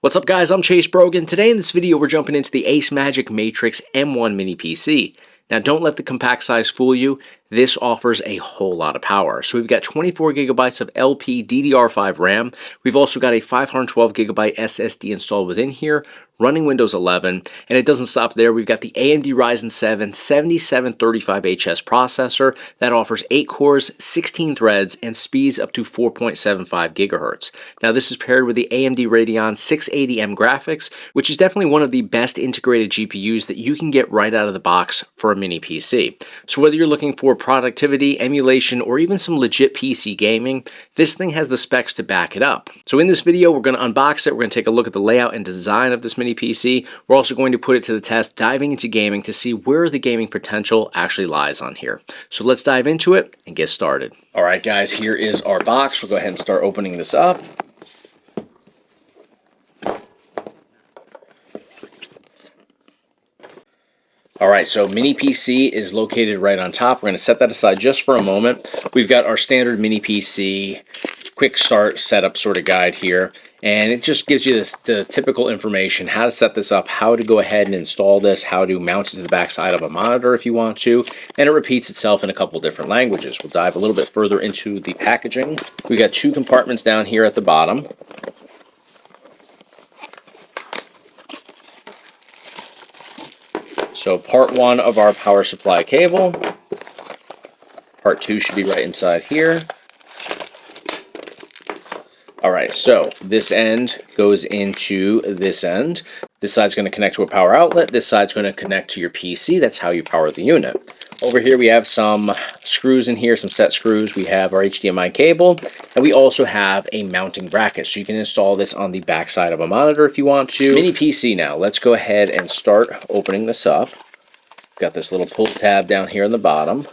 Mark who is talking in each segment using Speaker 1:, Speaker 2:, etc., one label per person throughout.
Speaker 1: What's up guys, I'm Chase Brogan. Today in this video we're jumping into the AceMagic Matrix M1 Mini PC. Now don't let the compact size fool you, this offers a whole lot of power. So we've got 24 gigabytes of LP DDR5 RAM, we've also got a 512 gigabyte SSD installed within here, running Windows 11, and it doesn't stop there. We've got the AMD Ryzen 7 7735HS processor that offers 8 cores, 16 threads, and speeds up to 4.75 gigahertz. Now this is paired with the AMD Radeon 680M graphics, which is definitely one of the best integrated GPUs that you can get right out of the box for a mini PC. So whether you're looking for productivity, emulation, or even some legit PC gaming, this thing has the specs to back it up. So in this video, we're going to unbox it, we're going to take a look at the layout and design of this mini PC. We're also going to put it to the test, diving into gaming to see where the gaming potential actually lies on here. So let's dive into it and get started. All right, guys, here is our box. We'll go ahead and start opening this up. All right, so mini PC is located right on top. We're going to set that aside just for a moment. We've got our standard mini PC quick start setup sort of guide here, and it just gives you the typical information, how to set this up, how to go ahead and install this, how to mount it to the backside of a monitor if you want to, and it repeats itself in a couple different languages. We'll dive a little bit further into the packaging. We got 2 compartments down here at the bottom. So part 1 of our power supply cable, part 2 should be right inside here. All right, so this end goes into this end. This side's going to connect to a power outlet. This side's going to connect to your PC. That's how you power the unit. Over here we have some screws in here, some set screws. We have our HDMI cable, and we also have a mounting bracket. So you can install this on the back side of a monitor if you want to. Mini PC now. Let's go ahead and start opening this up. Got this little pull tab down here in the bottom.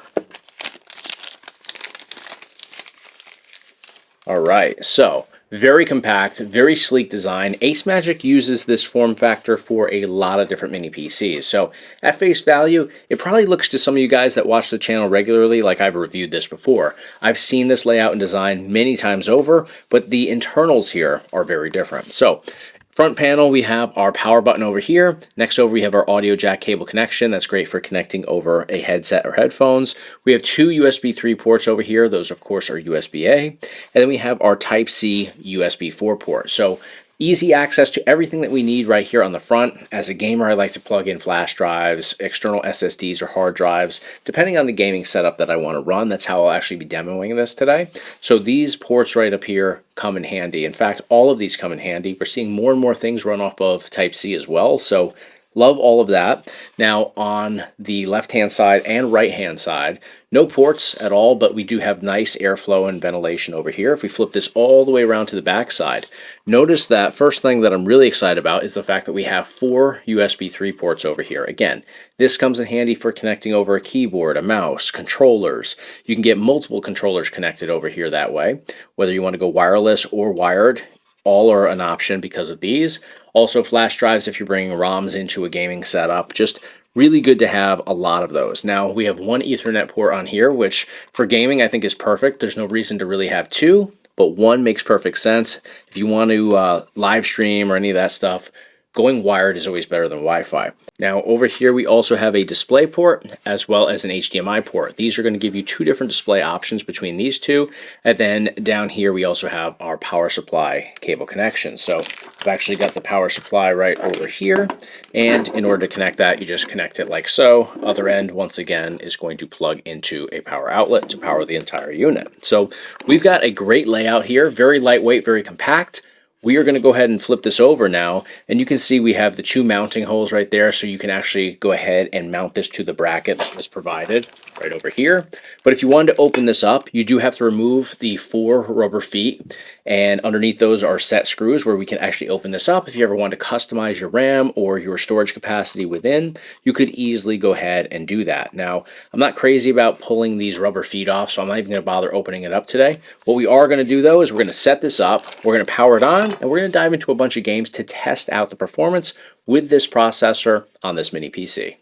Speaker 1: All right, so very compact, very sleek design. AceMagic uses this form factor for a lot of different mini PCs. So at face value, it probably looks to some of you guys that watch the channel regularly like I've reviewed this before. I've seen this layout and design many times over, but the internals here are very different. So front panel, we have our power button over here. Next over, we have our audio jack cable connection. That's great for connecting over a headset or headphones. We have 2 USB 3 ports over here. Those, of course, are USB-A. And then we have our Type-C USB 4 port. So easy access to everything that we need right here on the front. As a gamer, I like to plug in flash drives, external SSDs or hard drives, depending on the gaming setup that I want to run. That's how I'll actually be demoing this today. So these ports right up here come in handy. In fact, all of these come in handy. We're seeing more and more things run off of Type-C as well. So love all of that. Now on the left-hand side and right-hand side, no ports at all, but we do have nice airflow and ventilation over here. If we flip this all the way around to the back side, notice that first thing that I'm really excited about is the fact that we have 4 USB 3 ports over here. Again, this comes in handy for connecting over a keyboard, a mouse, controllers. You can get multiple controllers connected over here that way. Whether you want to go wireless or wired, all are an option because of these. Also flash drives if you're bringing ROMs into a gaming setup. Just really good to have a lot of those. Now we have 1 Ethernet port on here, which for gaming I think is perfect. There's no reason to really have 2, but 1 makes perfect sense. If you want to live stream or any of that stuff, going wired is always better than Wi-Fi. Now over here we also have a display port as well as an HDMI port. These are going to give you 2 different display options between these 2. And then down here we also have our power supply cable connection. So I've actually got the power supply right over here. And in order to connect that, you just connect it like so. Other end, once again, is going to plug into a power outlet to power the entire unit. So we've got a great layout here, very lightweight, very compact. We are going to go ahead and flip this over now, and you can see we have the 2 mounting holes right there, so you can actually go ahead and mount this to the bracket that was provided right over here. But if you wanted to open this up, you do have to remove the 4 rubber feet, and underneath those are set screws where we can actually open this up. If you ever want to customize your RAM or your storage capacity within, you could easily go ahead and do that. Now, I'm not crazy about pulling these rubber feet off, so I'm not even going to bother opening it up today. What we are going to do, though, is we're going to set this up, we're going to power it on, and we're going to dive into a bunch of games to test out the performance with this processor on this mini PC.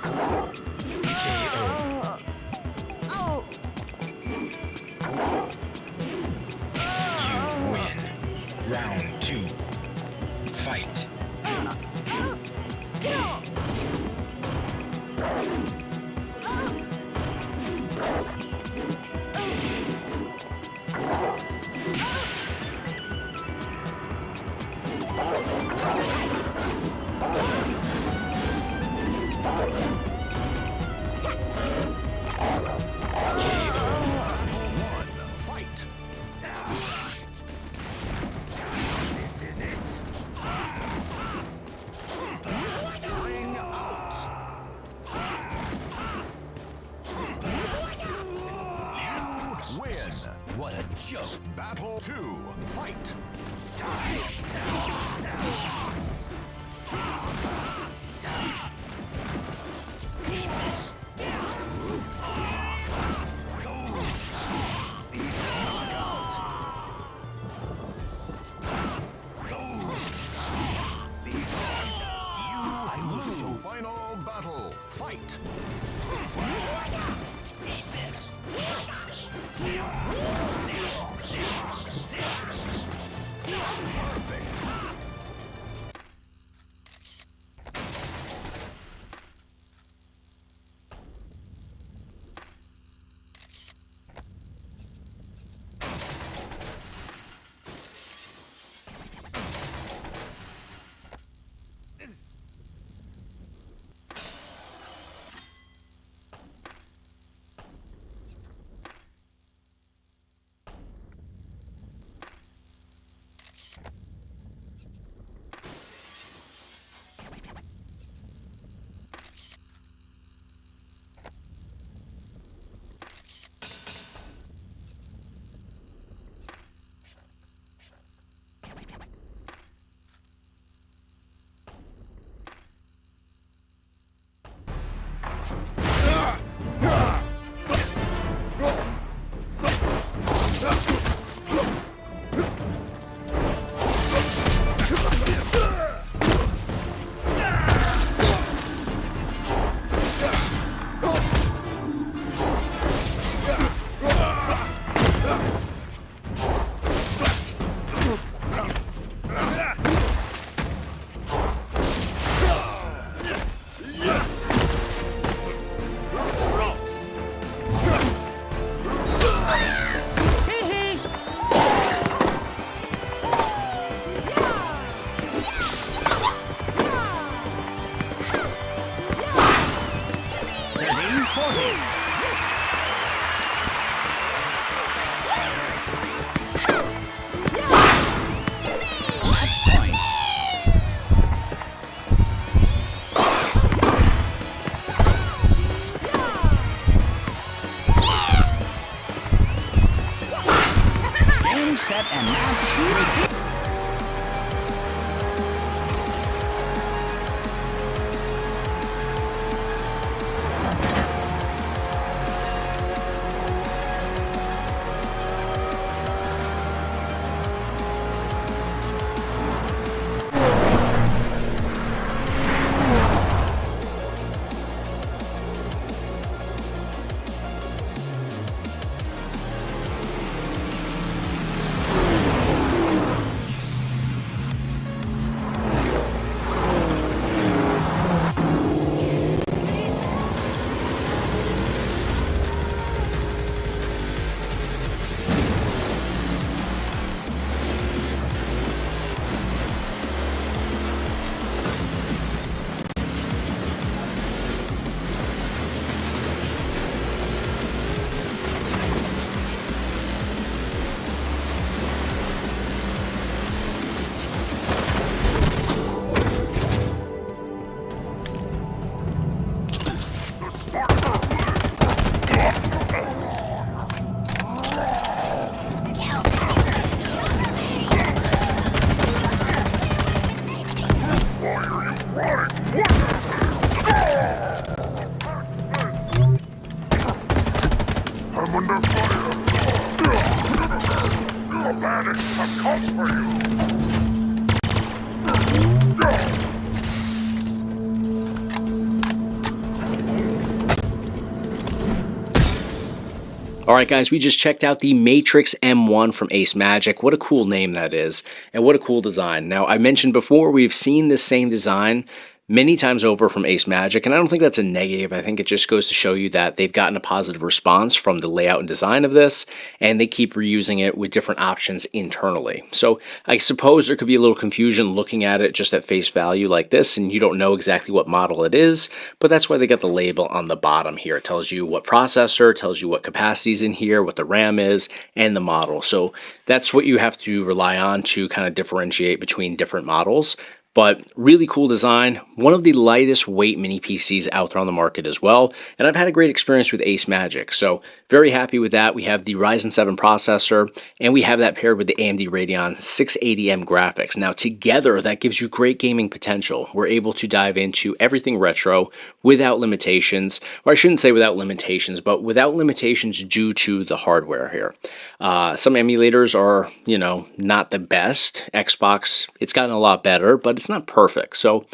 Speaker 2: You win. Round 2. Fight.
Speaker 3: What a joke! Battle 2, fight! Final battle, fight!
Speaker 4: Set and match. Receive.
Speaker 1: All right, guys, we just checked out the Matrix M1 from AceMagic. What a cool name that is, and what a cool design. Now, I mentioned before, we've seen this same design many times over from AceMagic, and I don't think that's a negative. I think it just goes to show you that they've gotten a positive response from the layout and design of this, and they keep reusing it with different options internally. So I suppose there could be a little confusion looking at it just at face value like this, and you don't know exactly what model it is, but that's why they got the label on the bottom here. It tells you what processor, tells you what capacity's in here, what the RAM is, and the model. So that's what you have to rely on to kind of differentiate between different models. But really cool design, one of the lightest weight mini PCs out there on the market as well, and I've had a great experience with AceMagic, so very happy with that. We have the Ryzen 7 processor, and we have that paired with the AMD Radeon 680M graphics. Now together, that gives you great gaming potential. We're able to dive into everything retro without limitations, or I shouldn't say without limitations, but without limitations due to the hardware here. Some emulators are, not the best. Xbox, it's gotten a lot better, but it's not perfect. So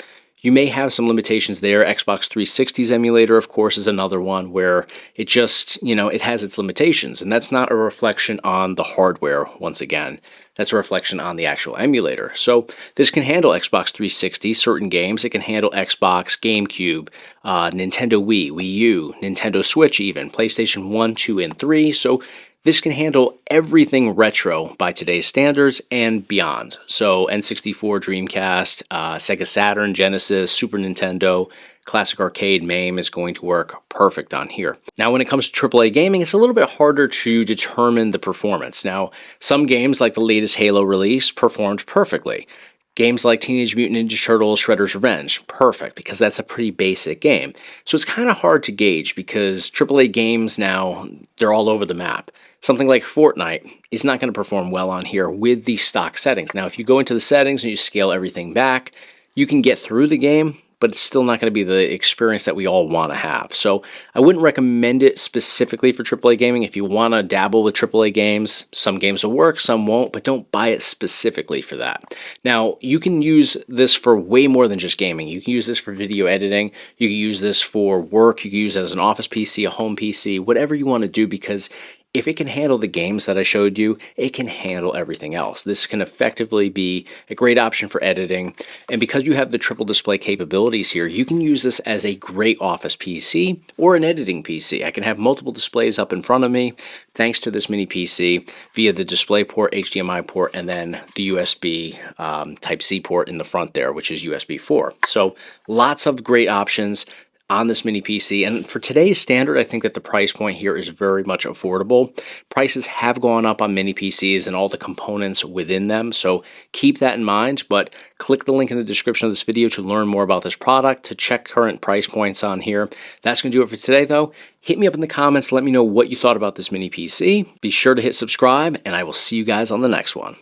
Speaker 1: you may have some limitations there. Xbox 360's emulator, of course, is another one where it just, it has its limitations. And that's not a reflection on the hardware, once again. That's a reflection on the actual emulator. So this can handle Xbox 360, certain games. It can handle Xbox, Gamecube, Nintendo Wii, Wii U, Nintendo Switch even, PlayStation 1, 2, and 3. So this can handle everything retro by today's standards and beyond. So N64, Dreamcast, Sega Saturn, Genesis, Super Nintendo, Classic Arcade, MAME is going to work perfect on here. Now, when it comes to AAA gaming, it's a little bit harder to determine the performance. Now, some games like the latest Halo release performed perfectly. Games like Teenage Mutant Ninja Turtles, Shredder's Revenge, perfect, because that's a pretty basic game. So it's kind of hard to gauge because AAA games now, they're all over the map. Something like Fortnite is not going to perform well on here with the stock settings. Now, if you go into the settings and you scale everything back, you can get through the game, but it's still not going to be the experience that we all want to have. So I wouldn't recommend it specifically for AAA gaming. If you want to dabble with AAA games, some games will work, some won't, but don't buy it specifically for that. Now, you can use this for way more than just gaming. You can use this for video editing. You can use this for work. You can use it as an office PC, a home PC, whatever you want to do, because if it can handle the games that I showed you, it can handle everything else. This can effectively be a great option for editing. And because you have the triple display capabilities here, you can use this as a great office PC or an editing PC. I can have multiple displays up in front of me thanks to this mini PC via the DisplayPort, HDMI port, and then the USB Type-C port in the front there, which is USB 4. So lots of great options on this mini PC, and for today's standard, I think that the price point here is very much affordable. Prices have gone up on mini PCs and all the components within them, so keep that in mind, but click the link in the description of this video to learn more about this product, to check current price points on here. That's going to do it for today, though. Hit me up in the comments, let me know what you thought about this mini PC. Be sure to hit subscribe, and I will see you guys on the next one.